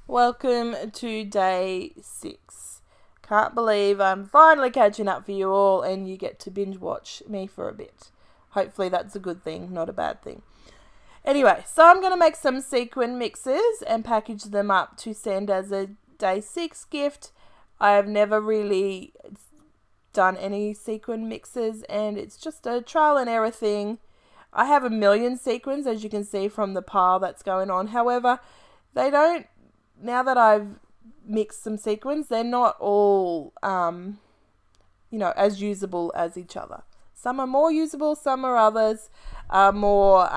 Welcome to day 6. Can't believe I'm finally catching up for you all and you get to binge watch me for a bit. Hopefully that's a good thing, not a bad thing. Anyway, so I'm going to make some sequin mixes and package them up to send as a day 6 gift. I have never really done any sequin mixes and it's just a trial and error thing. I have a million sequins, as you can see from the pile that's going on. However, they don't, now that I've mixed some sequins, they're not all, as usable as each other. Some are more usable, some are others are more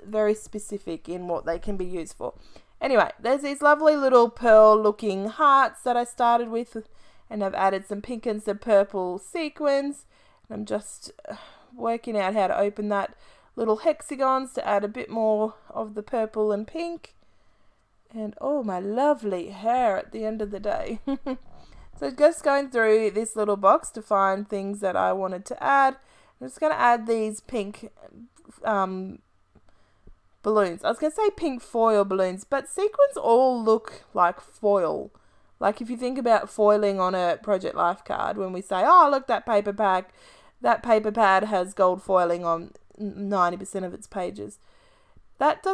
very specific in what they can be used for. Anyway, there's these lovely little pearl looking hearts that I started with, and I've added some pink and some purple sequins. I'm just working out how to open that little hexagons to add a bit more of the purple and pink. And oh, my lovely hair at the end of the day. So just going through this little box to find things that I wanted to add. I'm just going to add these pink balloons. I was going to say pink foil balloons, but sequins all look like foil. Like if you think about foiling on a Project Life card, when we say, oh, look, that paper pad has gold foiling on 90% of its pages. That's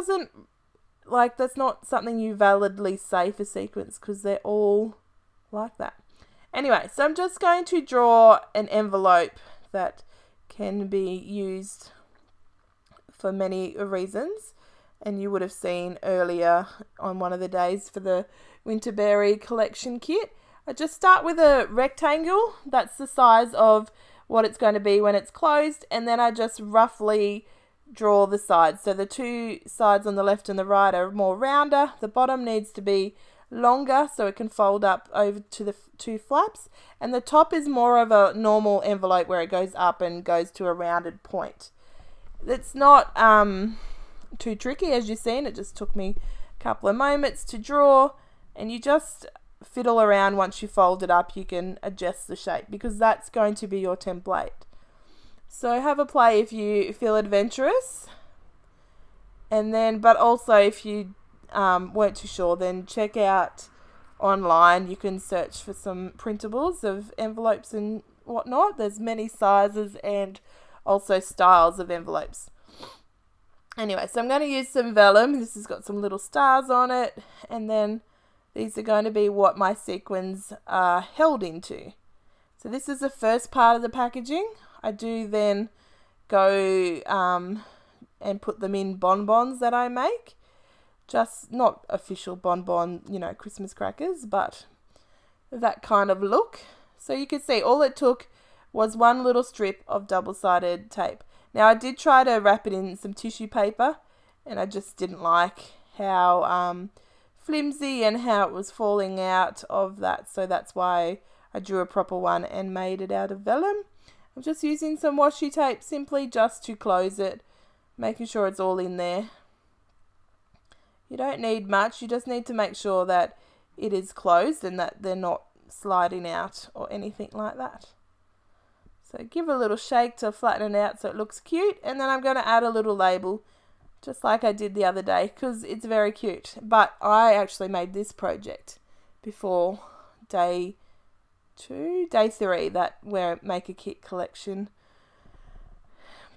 not something you validly say for sequins because they're all like that. Anyway, so I'm just going to draw an envelope that can be used for many reasons, and you would have seen earlier on one of the days for the Winterberry collection kit. I just start with a rectangle. That's the size of what it's going to be when it's closed, and then I just roughly draw the sides. So the two sides on the left and the right are more rounder. The bottom needs to be longer so it can fold up over to the two flaps, and the top is more of a normal envelope where it goes up and goes to a rounded point. It's not too tricky, as you've seen. It just took me a couple of moments to draw, and you just fiddle around. Once you fold it up, you can adjust the shape because that's going to be your template. So have a play if you feel adventurous, and then but also if you weren't too sure, then check out online. You can search for some printables of envelopes and whatnot. There's many sizes and also styles of envelopes. Anyway, so I'm going to use some vellum. This has got some little stars on it, and then these are going to be what my sequins are held into. So this is the first part of the packaging. I do then go and put them in bonbons that I make. Just not official bonbon, Christmas crackers, but that kind of look. So you can see all it took was one little strip of double-sided tape. Now I did try to wrap it in some tissue paper, and I just didn't like how flimsy and how it was falling out of that. So that's why I drew a proper one and made it out of vellum. I'm just using some washi tape simply just to close it, making sure it's all in there. You don't need much, you just need to make sure that it is closed and that they're not sliding out or anything like that. So give a little shake to flatten it out so it looks cute, and then I'm going to add a little label just like I did the other day because it's very cute. But I actually made this project before day 3, that where Make a Kit collection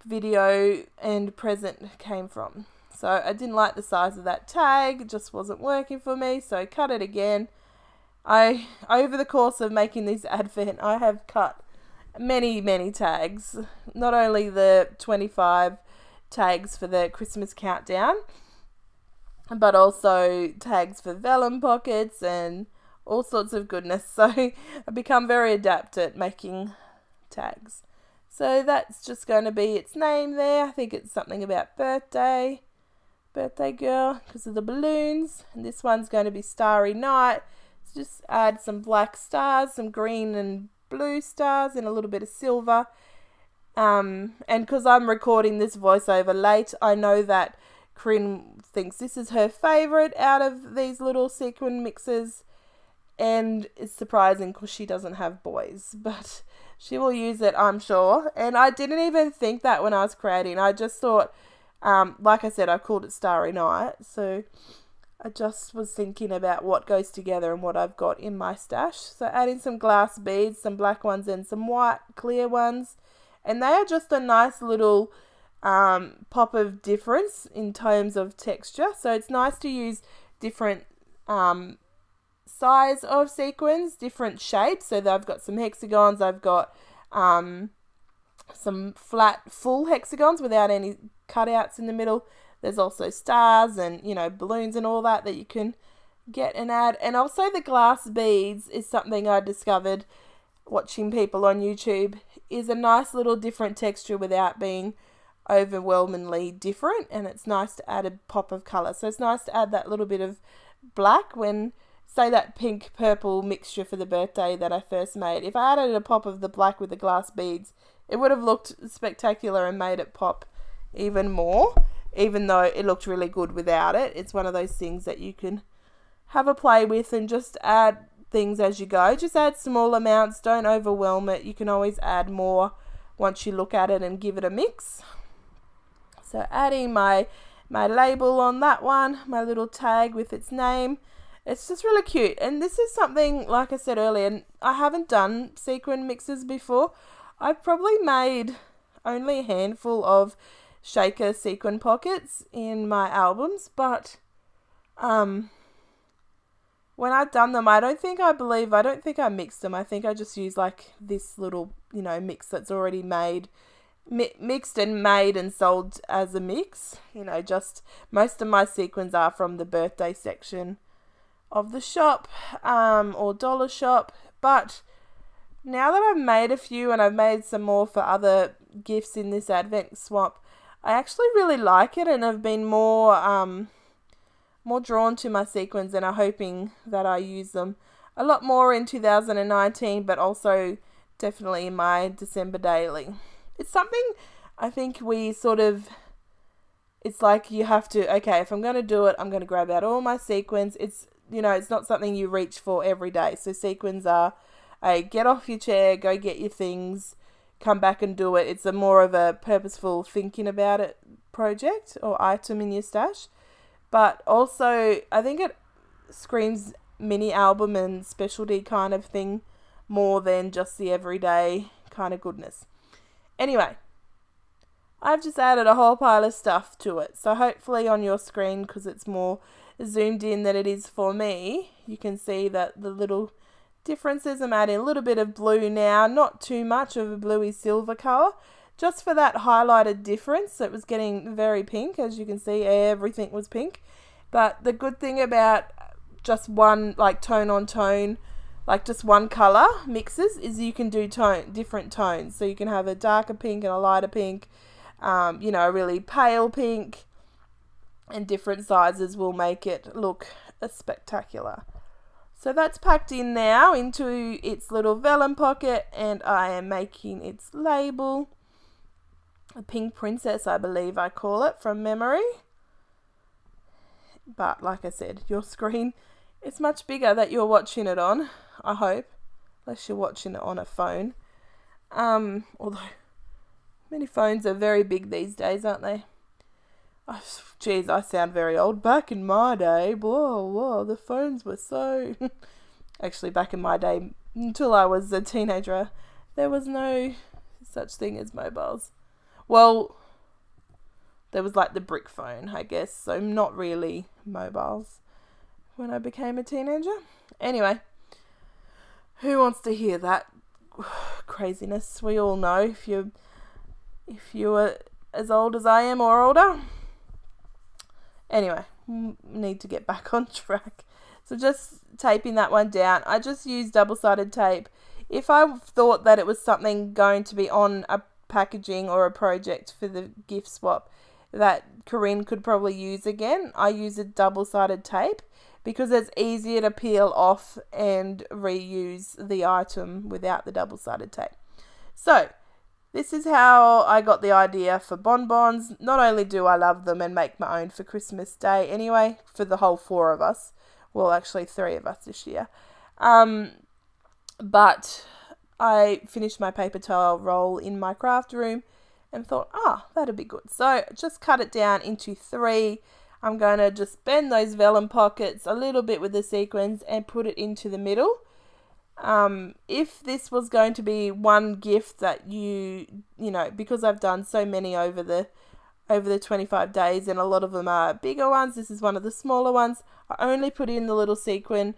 video and present came from. So I didn't like the size of that tag, it just wasn't working for me, so I cut it again. Over the course of making this advent, I have cut many tags. Not only the 25 tags for the Christmas countdown, but also tags for vellum pockets and all sorts of goodness. So I've become very adept at making tags. So that's just going to be its name there. I think it's something about birthday girl because of the balloons. And this one's going to be Starry Night. So just add some black stars, some green and blue stars, and a little bit of silver. And because I'm recording this voiceover late, I know that Corinne thinks this is her favourite out of these little sequin mixes. And it's surprising because she doesn't have boys, but she will use it, I'm sure. And I didn't even think that when I was creating. I just thought, like I said, I called it Starry Night. So I just was thinking about what goes together and what I've got in my stash. So adding some glass beads, some black ones and some white clear ones. And they are just a nice little pop of difference in terms of texture. So it's nice to use different size of sequins, different shapes. So I've got some hexagons, I've got some flat full hexagons without any cutouts in the middle. There's also stars and, balloons and all that you can get and add. And also the glass beads is something I discovered watching people on YouTube, is a nice little different texture without being overwhelmingly different, and it's nice to add a pop of colour. So it's nice to add that little bit of black when, say, that pink purple mixture for the birthday that I first made. If I added a pop of the black with the glass beads, it would have looked spectacular and made it pop even more, even though it looked really good without it. It's one of those things that you can have a play with and just add things as you go. Just add small amounts, don't overwhelm it. You can always add more once you look at it and give it a mix. So adding my label on that one, my little tag with its name. It's just really cute. And this is something, like I said earlier, I haven't done sequin mixes before. I've probably made only a handful of shaker sequin pockets in my albums, but when I've done them, I don't think I mixed them. I think I just used like this little, mix that's already made, mixed and made and sold as a mix. Just most of my sequins are from the birthday section of the shop or dollar shop. But now that I've made a few and I've made some more for other gifts in this Advent swap, I actually really like it and have been more drawn to my sequins, and are hoping that I use them a lot more in 2019, but also definitely in my December daily. It's something I think it's like you have to, okay, if I'm going to do it, I'm going to grab out all my sequins. It's, it's not something you reach for every day. So sequins are get off your chair, go get your things, come back and do it. It's a more of a purposeful thinking about it project or item in your stash. But also, I think it screams mini album and specialty kind of thing more than just the everyday kind of goodness. Anyway, I've just added a whole pile of stuff to it. So hopefully on your screen, because it's more zoomed in than it is for me, you can see that the little differences. I'm adding a little bit of blue now, not too much of a bluey silver colour, just for that highlighted difference. It was getting very pink, as you can see, everything was pink. But the good thing about just one, like tone on tone, like just one colour mixes, is you can do different tones. So you can have a darker pink and a lighter pink, a really pale pink, and different sizes will make it look spectacular. So that's packed in now into its little vellum pocket, and I am making its label. A pink princess, I believe I call it from memory. But like I said, your screen is much bigger that you're watching it on, I hope. Unless you're watching it on a phone. Although many phones are very big these days, aren't they? Oh, geez, I sound very old. Back in my day, whoa, the phones were so... Actually, back in my day, until I was a teenager, there was no such thing as mobiles. Well, there was like the brick phone, I guess, so not really mobiles when I became a teenager. Anyway, who wants to hear that craziness? We all know if you are as old as I am or older. Anyway, need to get back on track. So just taping that one down. I just used double-sided tape. If I thought that it was something going to be on a packaging or a project for the gift swap that Corinne could probably use again, I use a double-sided tape because it's easier to peel off and reuse the item without the double-sided tape. So this is how I got the idea for bonbons. Not only do I love them and make my own for Christmas Day anyway, for the whole 4 of us. Well, actually 3 of us this year. But I finished my paper towel roll in my craft room and thought, that'd be good. So just cut it down into 3 I'm going to just bend those vellum pockets a little bit with the sequins and put it into the middle. If this was going to be one gift that you know, because I've done so many over the 25 days and a lot of them are bigger ones, this is one of the smaller ones, I only put in the little sequin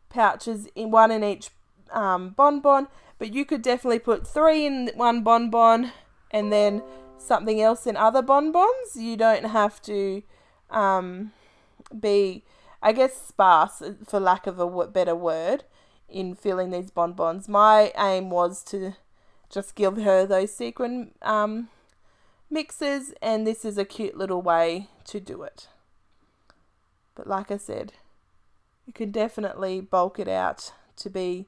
pouches, in one in each bonbon, but you could definitely put 3 in one bonbon and then something else in other bonbons. You don't have to be, I guess, sparse, for lack of a better word, in filling these bonbons. My aim was to just give her those sequin mixes, and this is a cute little way to do it. But like I said, you can definitely bulk it out to be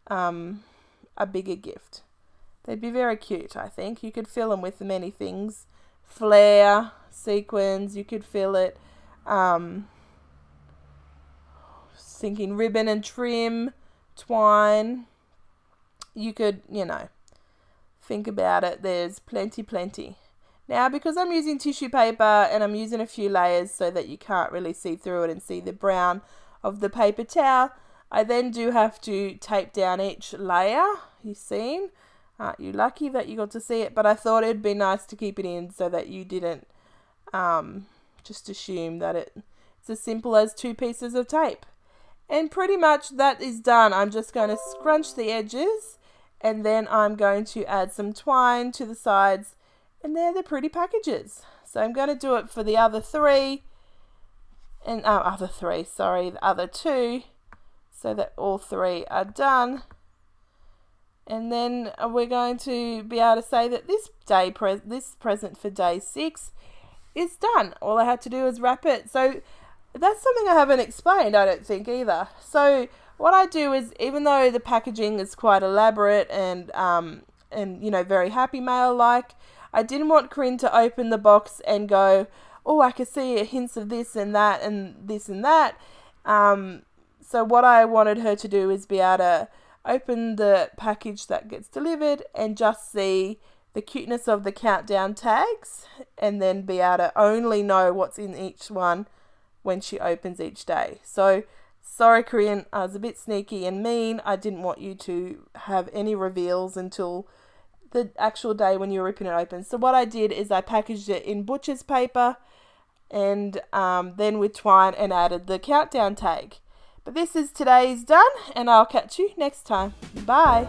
a bigger gift. They'd be very cute, I think. You could fill them with many things. Flare, sequins, you could fill it. Thinking ribbon and trim, twine. You could, you know, think about it. There's plenty. Now, because I'm using tissue paper and I'm using a few layers so that you can't really see through it and see the brown of the paper towel, I then do have to tape down each layer. You've seen. Aren't you lucky that you got to see it? But I thought it'd be nice to keep it in so that you didn't just assume that it's as simple as 2 pieces of tape. And pretty much that is done. I'm just going to scrunch the edges and then I'm going to add some twine to the sides, and they're the pretty packages. So I'm going to do it for the other 3 and the other 2, so that all 3 are done. And then we're going to be able to say that this present for day 6 is done. All I had to do is wrap it. So that's something I haven't explained, I don't think, either. So what I do is, even though the packaging is quite elaborate and you know, very Happy Mail like, I didn't want Corinne to open the box and go, oh, I can see hints of this and that and this and that. So what I wanted her to do is be able to open the package that gets delivered and just see the cuteness of the countdown tags, and then be able to only know what's in each one when she opens each day. So sorry, Corinne, I was a bit sneaky and mean. I didn't want you to have any reveals until the actual day when you were ripping it open. So what I did is I packaged it in butcher's paper and then with twine, and added the countdown tag. But this is today's done, and I'll catch you next time. Bye.